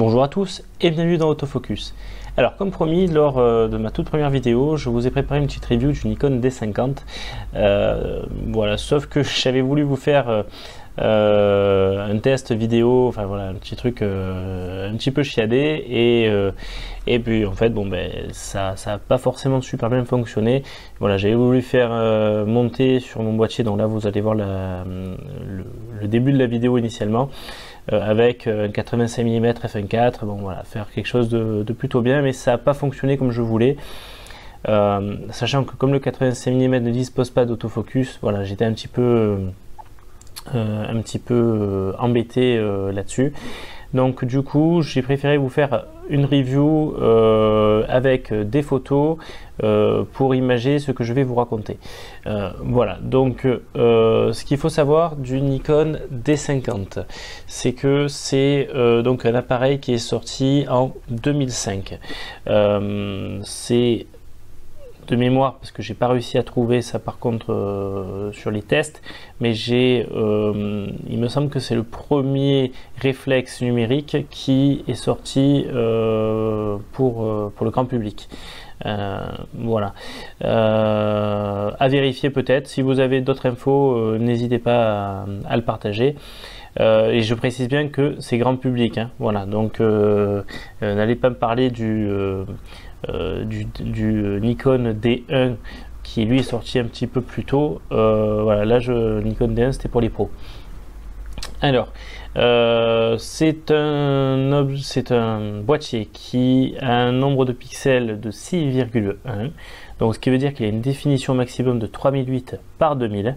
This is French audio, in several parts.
Bonjour à tous et bienvenue dans Autofocus. Alors comme promis, lors de ma toute première vidéo, je vous ai préparé une petite review du Nikon D50. Voilà, sauf que j'avais voulu vous faire un test vidéo, enfin voilà, un petit truc un petit peu chiadé et puis en fait bon ben ça n'a pas forcément super bien fonctionné. Voilà, j'avais voulu faire monter sur mon boîtier, donc là vous allez voir le début de la vidéo initialement. Avec un 85 mm f1.4, bon voilà, faire quelque chose de plutôt bien, mais ça n'a pas fonctionné comme je voulais. Sachant que comme le 85 mm ne dispose pas d'autofocus, voilà, j'étais un petit peu embêté là-dessus. Donc du coup j'ai préféré vous faire une review avec des photos pour imager ce que je vais vous raconter. Voilà, donc ce qu'il faut savoir du Nikon D50, c'est que c'est donc un appareil qui est sorti en 2005. C'est de mémoire, parce que j'ai pas réussi à trouver ça par contre sur les tests, mais il me semble que c'est le premier réflexe numérique qui est sorti pour le grand public. Voilà, à vérifier peut-être. Si vous avez d'autres infos, n'hésitez pas à le partager. Et je précise bien que c'est grand public, hein. Voilà, donc n'allez pas me parler du Nikon D1 qui lui est sorti un petit peu plus tôt. Voilà, là Nikon D1 c'était pour les pros. Alors c'est un boîtier qui a un nombre de pixels de 6,1, donc ce qui veut dire qu'il a une définition maximum de 3008 par 2000.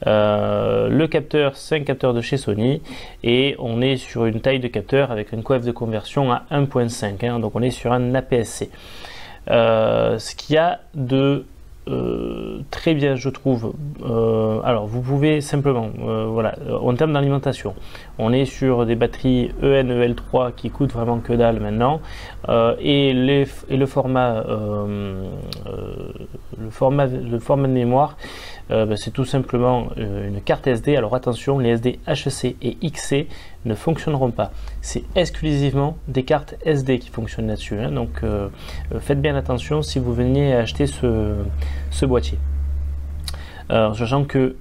Le capteur, c'est un capteur de chez Sony et on est sur une taille de capteur avec une coeffe de conversion à 1.5, hein, donc on est sur un APS-C. Ce qu'il y a de très bien, je trouve, alors vous pouvez simplement, voilà, en termes d'alimentation, on est sur des batteries EN EL3 qui coûtent vraiment que dalle maintenant, et le format de mémoire, c'est tout simplement une carte SD. Alors attention, les SD HC et XC ne fonctionneront pas, c'est exclusivement des cartes SD qui fonctionnent là-dessus, hein. Donc faites bien attention si vous veniez acheter ce boîtier. Alors, sachant que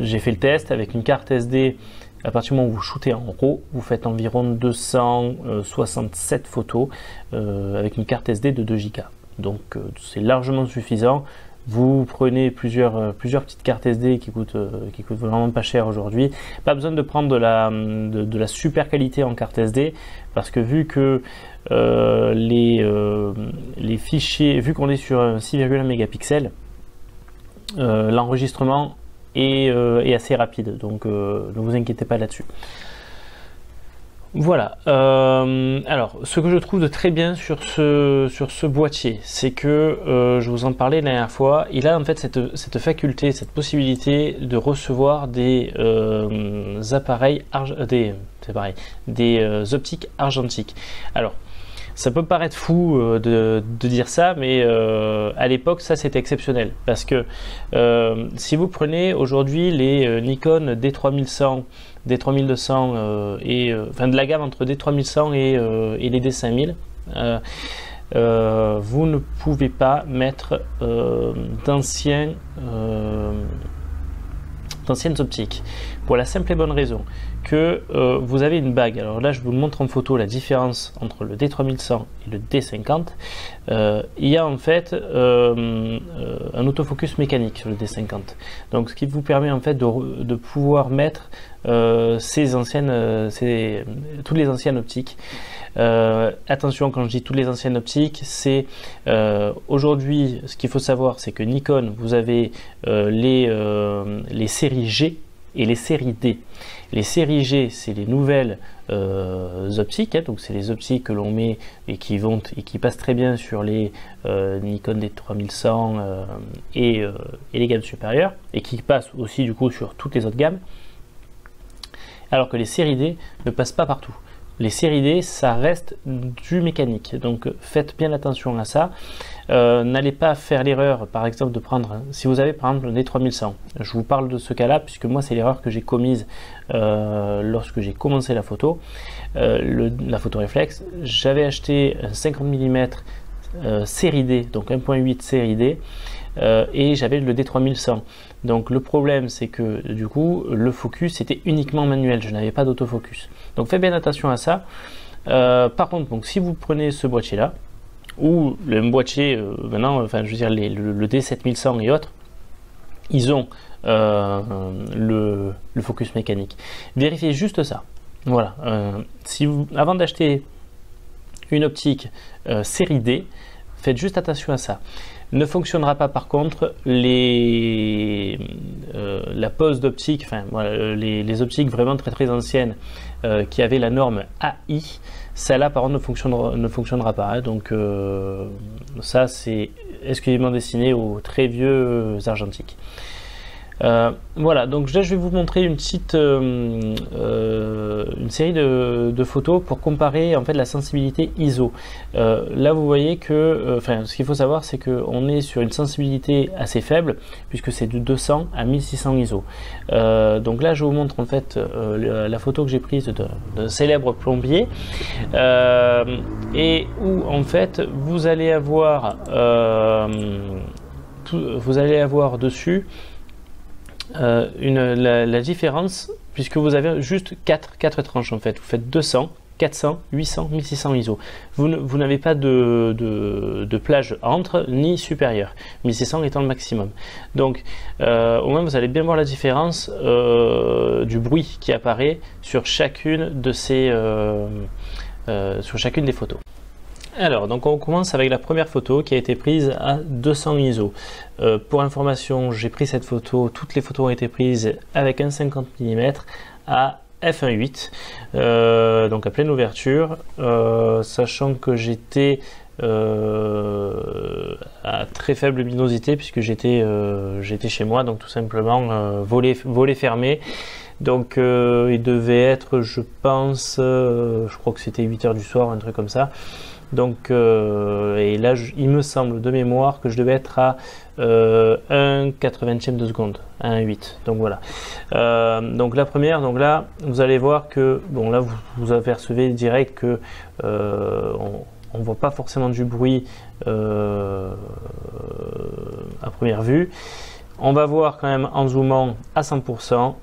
j'ai fait le test avec une carte SD, à partir du moment où vous shootez en RAW, vous faites environ 267 photos avec une carte SD de 2 Go. Donc c'est largement suffisant. Vous prenez plusieurs petites cartes SD qui coûtent vraiment pas cher aujourd'hui. Pas besoin de prendre de la super qualité en carte SD, parce que vu que les fichiers, vu qu'on est sur un 6,1 mégapixels, l'enregistrement est assez rapide, donc ne vous inquiétez pas là-dessus. Voilà, alors ce que je trouve de très bien sur ce boîtier, c'est que je vous en parlais la dernière fois, il a en fait cette faculté, cette possibilité de recevoir des appareils, des optiques argentiques. Alors ça peut paraître fou de dire ça, mais à l'époque ça c'était exceptionnel, parce que si vous prenez aujourd'hui les Nikon D3100, D3200 enfin de la gamme entre D3100 et les D5000, vous ne pouvez pas mettre d'anciennes optiques, pour la simple et bonne raison que vous avez une bague. Alors là je vous montre en photo la différence entre le D3100 et le D50. Il y a en fait un autofocus mécanique sur le D50, donc ce qui vous permet en fait de pouvoir mettre toutes les anciennes optiques. Attention, quand je dis toutes les anciennes optiques, c'est aujourd'hui, ce qu'il faut savoir, c'est que Nikon, vous avez les séries G et les séries D. Les séries G, c'est les nouvelles optiques, hein, donc c'est les optiques que l'on met et qui passent très bien sur les Nikon D3100 et les gammes supérieures, et qui passent aussi du coup sur toutes les autres gammes, alors que les séries D ne passent pas partout. les séries D, ça reste du mécanique. Donc faites bien attention à ça. N'allez pas faire l'erreur, par exemple, de prendre, si vous avez par exemple un D3100, je vous parle de ce cas-là, puisque moi c'est l'erreur que j'ai commise lorsque j'ai commencé la photo, la photo réflexe. J'avais acheté un 50 mm série D, donc 1.8 série D, et j'avais le D3100. Donc le problème c'est que du coup le focus était uniquement manuel, je n'avais pas d'autofocus. Donc faites bien attention à ça. Par contre, donc, si vous prenez ce boîtier là, ou le boîtier maintenant, enfin je veux dire le D7100 et autres, ils ont le focus mécanique. Vérifiez juste ça. Voilà. Si vous, avant d'acheter une optique série D, faites juste attention à ça. Ne fonctionnera pas par contre la pose d'optique, enfin voilà, les optiques vraiment très anciennes qui avaient la norme AI, celle-là par contre ne fonctionnera pas. Hein, donc ça c'est exclusivement destiné aux très vieux argentiques. Voilà, donc là je vais vous montrer une petite une série de photos pour comparer en fait la sensibilité ISO. Là vous voyez que enfin ce qu'il faut savoir c'est qu'on est sur une sensibilité assez faible puisque c'est de 200 à 1600 ISO. Donc là je vous montre en fait la photo que j'ai prise d'un célèbre plombier et où en fait vous allez avoir dessus la différence, puisque vous avez juste 4 tranches en fait. Vous faites 200, 400, 800, 1600 ISO. Vous n'avez pas de plage entre ni supérieure, 1600 étant le maximum. Donc au moins vous allez bien voir la différence du bruit qui apparaît sur chacune de ces sur chacune des photos. Alors, donc on commence avec la première photo qui a été prise à 200 ISO. Pour information, j'ai pris cette photo, toutes les photos ont été prises avec un 50 mm à f1.8, donc à pleine ouverture, sachant que j'étais à très faible luminosité puisque j'étais chez moi, donc tout simplement volet fermé. Donc il devait être, je pense, je crois que c'était 8 h du soir, un truc comme ça. Donc, et là, il me semble de mémoire que je devais être à 1/80e de seconde, 1/8. Donc voilà. Donc la première, donc là, vous allez voir que, bon là, vous apercevez direct que on voit pas forcément du bruit à première vue. On va voir quand même en zoomant à 100%.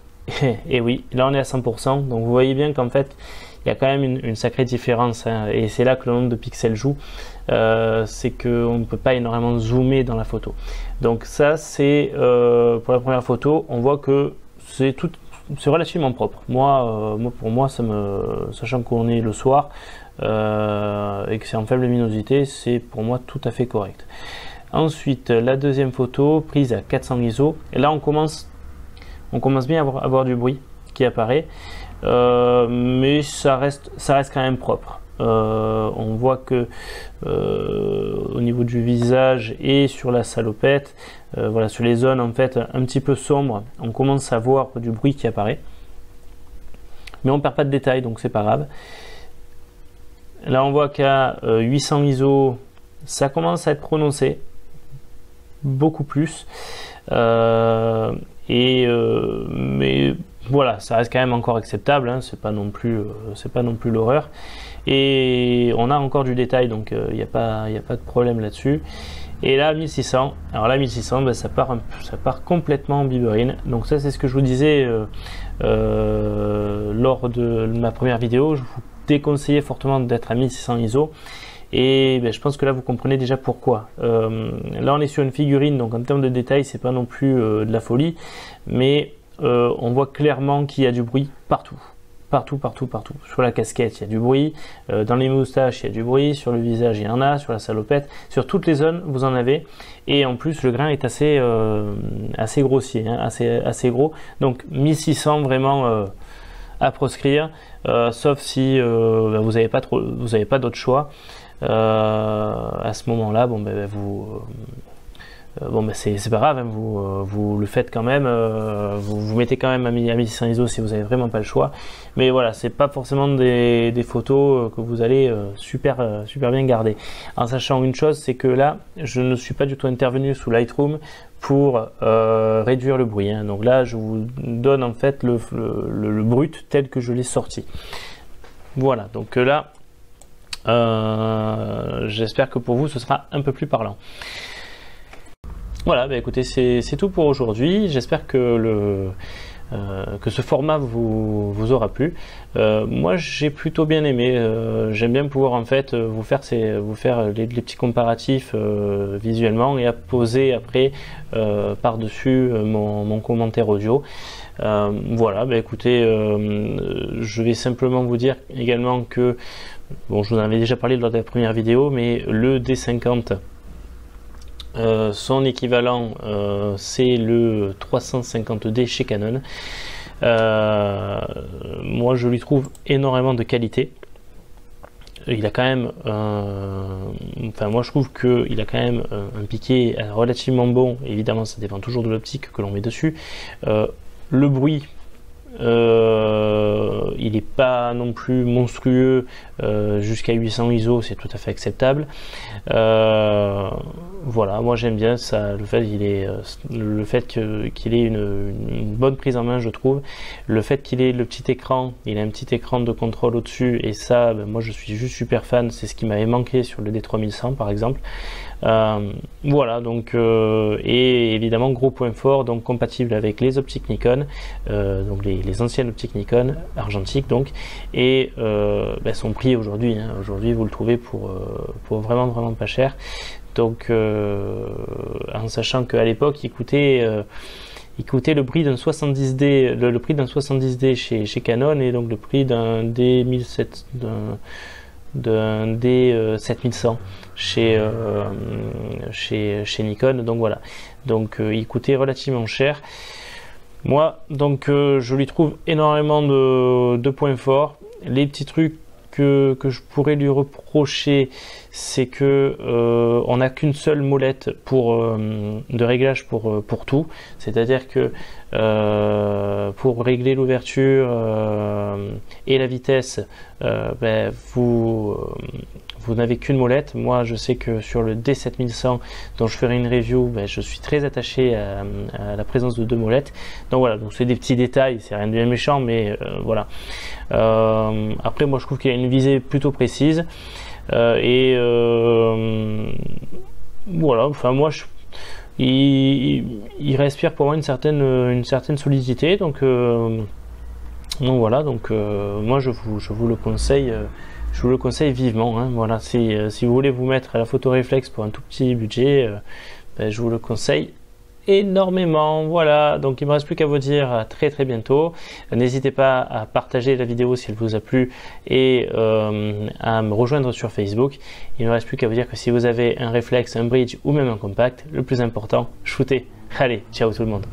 Et oui, là on est à 100%. Donc vous voyez bien qu'en fait, il y a quand même une sacrée différence, hein, et c'est là que le nombre de pixels joue. C'est qu'on ne peut pas énormément zoomer dans la photo. Donc ça c'est pour la première photo, on voit que c'est relativement propre. Pour moi, sachant qu'on est le soir et que c'est en faible luminosité, c'est pour moi tout à fait correct. Ensuite, la deuxième photo prise à 400 ISO, et là on commence bien à avoir du bruit qui apparaît. Mais ça reste quand même propre. On voit que au niveau du visage et sur la salopette, voilà, sur les zones en fait un petit peu sombres, on commence à voir du bruit qui apparaît, mais on perd pas de détails, donc c'est pas grave. Là on voit qu'à 800 ISO ça commence à être prononcé beaucoup plus, mais voilà, ça reste quand même encore acceptable, hein, c'est pas non plus l'horreur, et on a encore du détail, donc il n'y a pas de problème là-dessus. Et là 1600, alors là 1600, ben, ça part complètement en biberine. Donc ça c'est ce que je vous disais lors de ma première vidéo, je vous déconseillais fortement d'être à 1600 ISO. Et ben, je pense que là vous comprenez déjà pourquoi. Là on est sur une figurine, donc en termes de détails c'est pas non plus de la folie, mais on voit clairement qu'il y a du bruit partout. Sur la casquette il y a du bruit, dans les moustaches il y a du bruit, sur le visage il y en a, sur la salopette, sur toutes les zones vous en avez, et en plus le grain est assez grossier, hein, assez gros. Donc 1600 vraiment à proscrire, sauf si vous n'avez pas d'autre choix. À ce moment-là, bon, ben, bon ben c'est pas grave, hein, vous le faites quand même, vous mettez quand même à 1600 ISO si vous avez vraiment pas le choix, mais voilà, c'est pas forcément des photos que vous allez super bien garder, en sachant une chose, c'est que là je ne suis pas du tout intervenu sous Lightroom pour réduire le bruit, hein. Donc là je vous donne en fait le brut tel que je l'ai sorti. Voilà, donc là j'espère que pour vous ce sera un peu plus parlant. Voilà, bah écoutez, c'est tout pour aujourd'hui. J'espère que ce format vous aura plu. Moi j'ai plutôt bien aimé. J'aime bien pouvoir en fait vous faire les petits comparatifs visuellement et à poser après par-dessus mon commentaire audio. Voilà, bah écoutez, je vais simplement vous dire également que, bon, je vous en avais déjà parlé lors de la première vidéo, mais le D50, son équivalent c'est le 350D chez Canon. Moi je lui trouve énormément de qualité. Il a quand même, enfin moi je trouve qu'il a quand même un piqué relativement bon. Évidemment ça dépend toujours de l'optique que l'on met dessus. Le bruit, il n'est pas non plus monstrueux, jusqu'à 800 ISO c'est tout à fait acceptable. Voilà, moi j'aime bien ça, le fait qu'il ait une bonne prise en main, je trouve. Le fait qu'il ait le petit écran, il a un petit écran de contrôle au dessus, et ça ben, moi je suis juste super fan, c'est ce qui m'avait manqué sur le D3100 par exemple. Voilà, donc et évidemment gros point fort, donc compatible avec les optiques Nikon, donc les anciennes optiques Nikon argentiques donc, et ben, son prix aujourd'hui, hein, aujourd'hui vous le trouvez pour vraiment pas cher. Donc en sachant qu'à l'époque il coûtait le prix d'un 70D, le prix d'un 70D chez Canon, et donc le prix d'un D1700 d'un D7100 chez Nikon. Donc voilà, donc il coûtait relativement cher. Moi donc je lui trouve énormément de points forts. Les petits trucs que je pourrais lui reprocher, c'est que on n'a qu'une seule molette de réglage pour tout, c'est-à-dire que pour régler l'ouverture et la vitesse, ben, vous n'avez qu'une molette. Moi je sais que sur le D7100 dont je ferai une review, ben, je suis très attaché à la présence de deux molettes. Donc voilà, donc c'est des petits détails, c'est rien de bien méchant, mais voilà. Après moi je trouve qu'il a une visée plutôt précise, et voilà, enfin moi il respire pour moi une certaine solidité, donc voilà, donc moi je vous le conseille. Je vous le conseille vivement, hein. Voilà, si vous voulez vous mettre à la photo réflexe pour un tout petit budget, ben, je vous le conseille énormément. Voilà, donc il me reste plus qu'à vous dire à très bientôt. N'hésitez pas à partager la vidéo si elle vous a plu, et à me rejoindre sur Facebook. Il ne me reste plus qu'à vous dire que si vous avez un réflexe, un bridge ou même un compact, le plus important, shootez. Allez, ciao tout le monde.